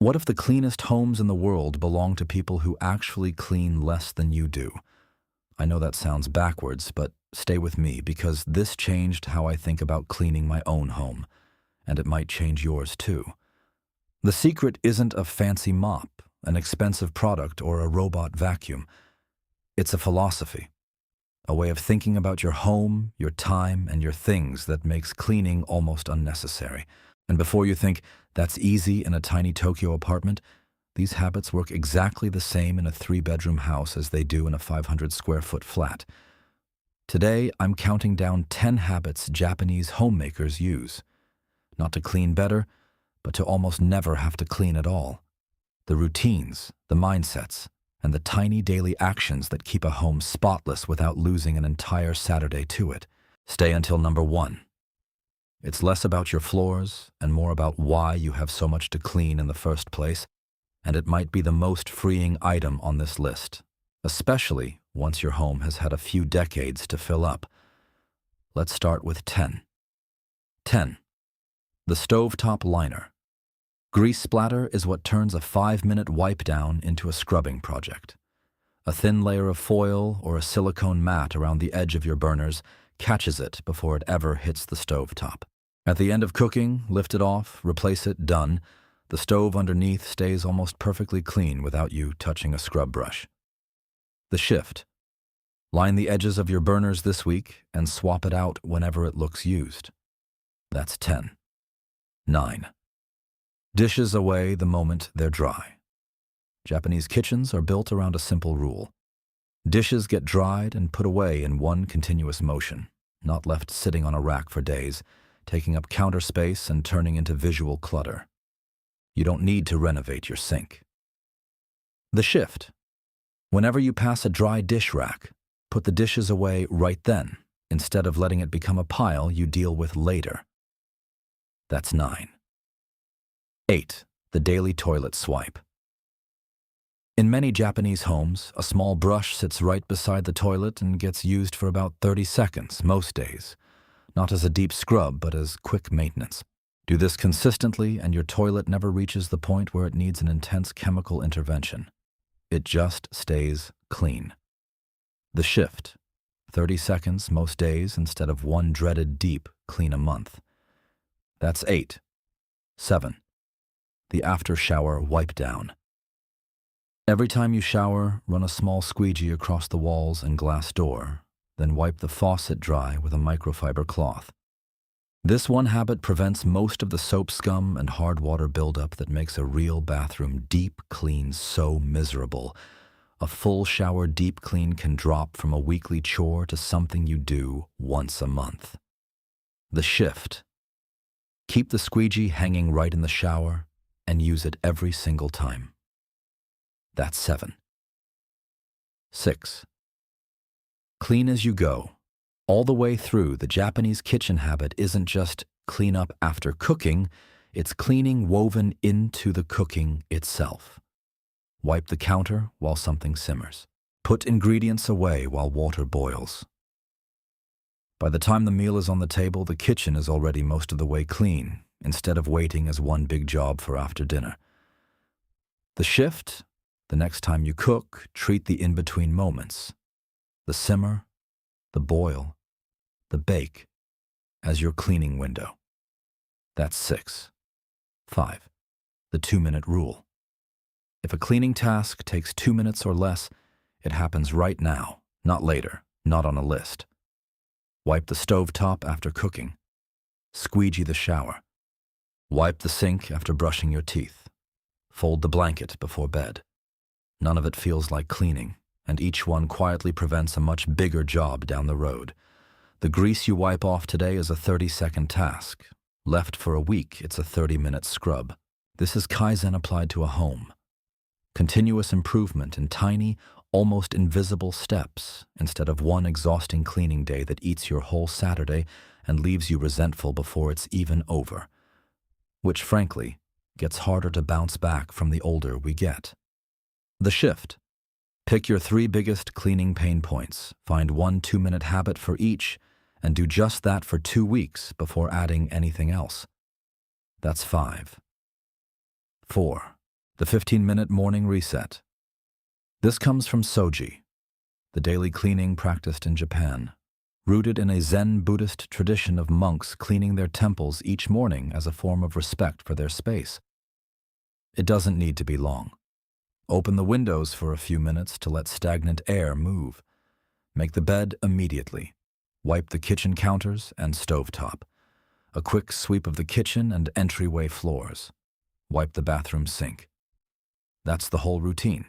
What if the cleanest homes in the world belong to people who actually clean less than you do? I know that sounds backwards, but stay with me because this changed how I think about cleaning my own home, and it might change yours too. The secret isn't a fancy mop, an expensive product, or a robot vacuum. It's a philosophy, a way of thinking about your home, your time, and your things that makes cleaning almost unnecessary. And before you think, that's easy in a tiny Tokyo apartment, these habits work exactly the same in a 3-bedroom house as they do in a 500-square-foot flat. Today, I'm counting down 10 habits Japanese homemakers use. Not to clean better, but to almost never have to clean at all. The routines, the mindsets, and the tiny daily actions that keep a home spotless without losing an entire Saturday to it. Stay until number 1. It's less about your floors and more about why you have so much to clean in the first place, and it might be the most freeing item on this list, especially once your home has had a few decades to fill up. Let's start with 10. 10. The stovetop liner. Grease splatter is what turns a 5-minute wipe down into a scrubbing project. A thin layer of foil or a silicone mat around the edge of your burners catches it before it ever hits the stovetop. At the end of cooking, lift it off, replace it, done. The stove underneath stays almost perfectly clean without you touching a scrub brush. The shift. Line the edges of your burners this week and swap it out whenever it looks used. That's 10. 9. Dishes away the moment they're dry. Japanese kitchens are built around a simple rule. Dishes get dried and put away in one continuous motion, not left sitting on a rack for days, taking up counter space and turning into visual clutter. You don't need to renovate your sink. The shift. Whenever you pass a dry dish rack, put the dishes away right then, instead of letting it become a pile you deal with later. That's 9. 8. The daily toilet swipe. In many Japanese homes, a small brush sits right beside the toilet and gets used for about 30 seconds most days, not as a deep scrub but as quick maintenance. Do this consistently and your toilet never reaches the point where it needs an intense chemical intervention. It just stays clean. The shift. 30 seconds most days instead of one dreaded deep clean a month. That's 8. 7. The after shower wipe down. Every time you shower, run a small squeegee across the walls and glass door, then wipe the faucet dry with a microfiber cloth. This one habit prevents most of the soap scum and hard water buildup that makes a real bathroom deep clean so miserable. A full shower deep clean can drop from a weekly chore to something you do once a month. The shift. Keep the squeegee hanging right in the shower and use it every single time. That's 7. 6. Clean as you go. All the way through, the Japanese kitchen habit isn't just clean up after cooking, it's cleaning woven into the cooking itself. Wipe the counter while something simmers. Put ingredients away while water boils. By the time the meal is on the table, the kitchen is already most of the way clean, instead of waiting as one big job for after dinner. The shift. The next time you cook, treat the in-between moments, the simmer, the boil, the bake, as your cleaning window. That's 6. 5. The 2-minute rule. If a cleaning task takes 2 minutes or less, it happens right now, not later, not on a list. Wipe the stovetop after cooking. Squeegee the shower. Wipe the sink after brushing your teeth. Fold the blanket before bed. None of it feels like cleaning, and each one quietly prevents a much bigger job down the road. The grease you wipe off today is a 30-second task. Left for a week, it's a 30-minute scrub. This is kaizen applied to a home. Continuous improvement in tiny, almost invisible steps, instead of one exhausting cleaning day that eats your whole Saturday and leaves you resentful before it's even over. Which, frankly, gets harder to bounce back from the older we get. The shift. Pick your 3 biggest cleaning pain points, find one 2-minute habit for each, and do just that for 2 weeks before adding anything else. That's 5. 4. The 15-minute morning reset. This comes from soji, the daily cleaning practiced in Japan, rooted in a Zen Buddhist tradition of monks cleaning their temples each morning as a form of respect for their space. It doesn't need to be long. Open the windows for a few minutes to let stagnant air move. Make the bed immediately. Wipe the kitchen counters and stovetop. A quick sweep of the kitchen and entryway floors. Wipe the bathroom sink. That's the whole routine.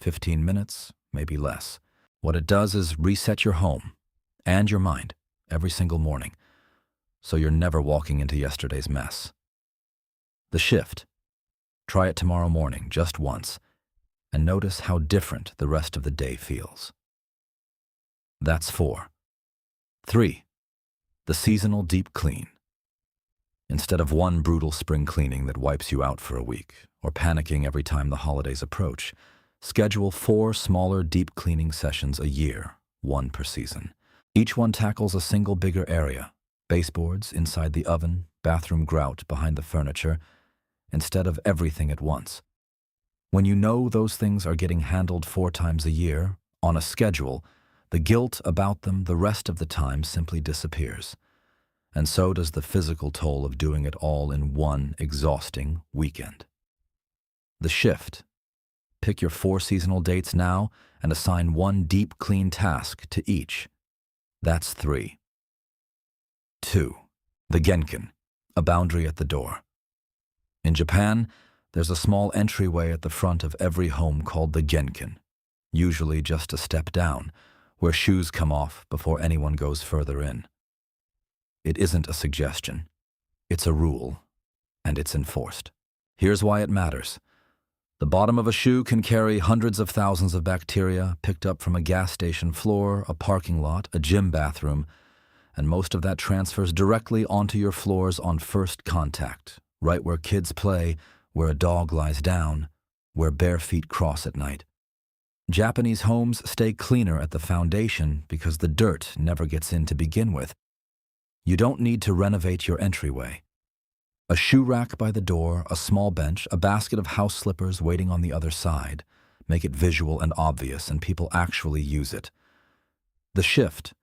15 minutes, maybe less. What it does is reset your home and your mind every single morning, so you're never walking into yesterday's mess. The shift. Try it tomorrow morning, just once, and notice how different the rest of the day feels. That's 4. 3. The seasonal deep clean. Instead of one brutal spring cleaning that wipes you out for a week, or panicking every time the holidays approach, schedule 4 smaller deep cleaning sessions a year, 1 per season. Each one tackles a single bigger area: baseboards, inside the oven, bathroom grout, behind the furniture, instead of everything at once. When you know those things are getting handled 4 times a year, on a schedule, the guilt about them the rest of the time simply disappears. And so does the physical toll of doing it all in one exhausting weekend. The shift. Pick your 4 seasonal dates now and assign 1 deep clean task to each. That's 3. 2. The genkan, a boundary at the door. In Japan, there's a small entryway at the front of every home called the genkan, usually just a step down, where shoes come off before anyone goes further in. It isn't a suggestion. It's a rule, and it's enforced. Here's why it matters. The bottom of a shoe can carry hundreds of thousands of bacteria picked up from a gas station floor, a parking lot, a gym bathroom, and most of that transfers directly onto your floors on first contact, right where kids play, where a dog lies down, where bare feet cross at night. Japanese homes stay cleaner at the foundation because the dirt never gets in to begin with. You don't need to renovate your entryway. A shoe rack by the door, a small bench, a basket of house slippers waiting on the other side make it visual and obvious, and people actually use it. The shift.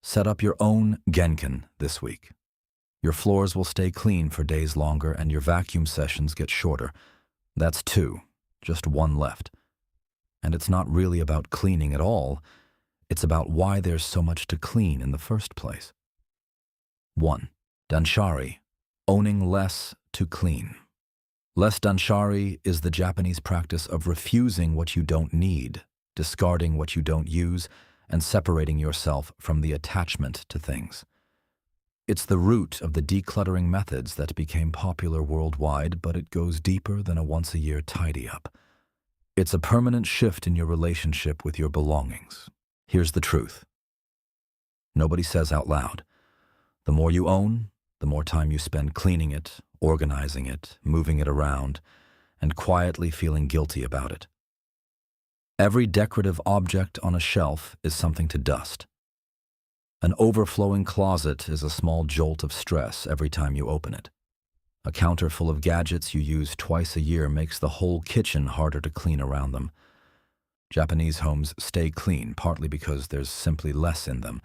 Set up your own genkan this week. Your floors will stay clean for days longer and your vacuum sessions get shorter. That's 2, just 1 left. And it's not really about cleaning at all. It's about why there's so much to clean in the first place. 1. Danshari. Owning less to clean. Less danshari is the Japanese practice of refusing what you don't need, discarding what you don't use, and separating yourself from the attachment to things. It's the root of the decluttering methods that became popular worldwide, but it goes deeper than a once-a-year tidy-up. It's a permanent shift in your relationship with your belongings. Here's the truth. Nobody says out loud. The more you own, the more time you spend cleaning it, organizing it, moving it around, and quietly feeling guilty about it. Every decorative object on a shelf is something to dust. An overflowing closet is a small jolt of stress every time you open it. A counter full of gadgets you use twice a year makes the whole kitchen harder to clean around them. Japanese homes stay clean partly because there's simply less in them.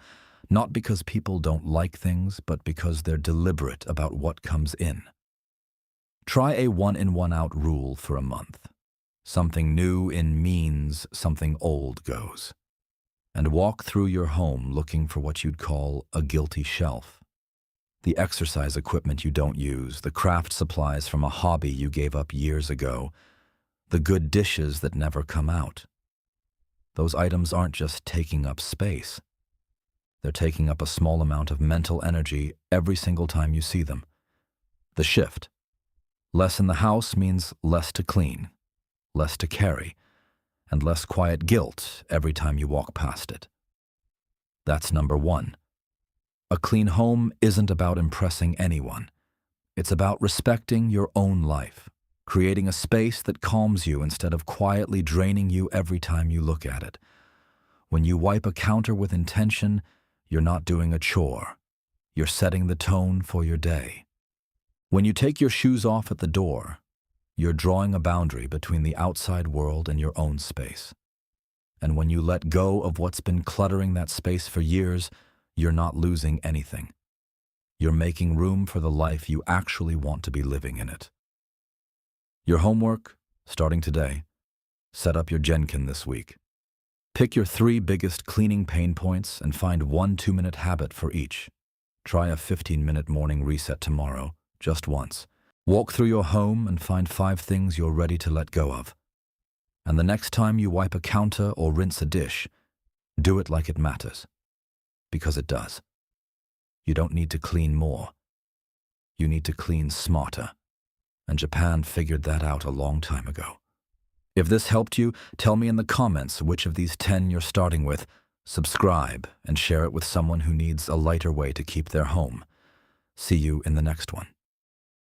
Not because people don't like things, but because they're deliberate about what comes in. Try a 1-in, 1-out rule for a month. Something new in means something old goes. And walk through your home looking for what you'd call a guilty shelf. The exercise equipment you don't use, the craft supplies from a hobby you gave up years ago, the good dishes that never come out. Those items aren't just taking up space. They're taking up a small amount of mental energy every single time you see them. The shift. Less in the house means less to clean, less to carry, and less quiet guilt every time you walk past it. That's number 1. A clean home isn't about impressing anyone. It's about respecting your own life, creating a space that calms you instead of quietly draining you every time you look at it. When you wipe a counter with intention, you're not doing a chore. You're setting the tone for your day. When you take your shoes off at the door, You're drawing a boundary between the outside world and your own space. And when you let go of what's been cluttering that space for years, you're not losing anything. You're making room for the life you actually want to be living in it. Your homework, starting today, set up your genkan this week. Pick your 3 biggest cleaning pain points and find 1 2-minute habit for each. Try a 15-minute morning reset tomorrow, just once. Walk through your home and find 5 things you're ready to let go of. And the next time you wipe a counter or rinse a dish, do it like it matters. Because it does. You don't need to clean more. You need to clean smarter. And Japan figured that out a long time ago. If this helped you, tell me in the comments which of these 10 you're starting with. Subscribe and share it with someone who needs a lighter way to keep their home. See you in the next one.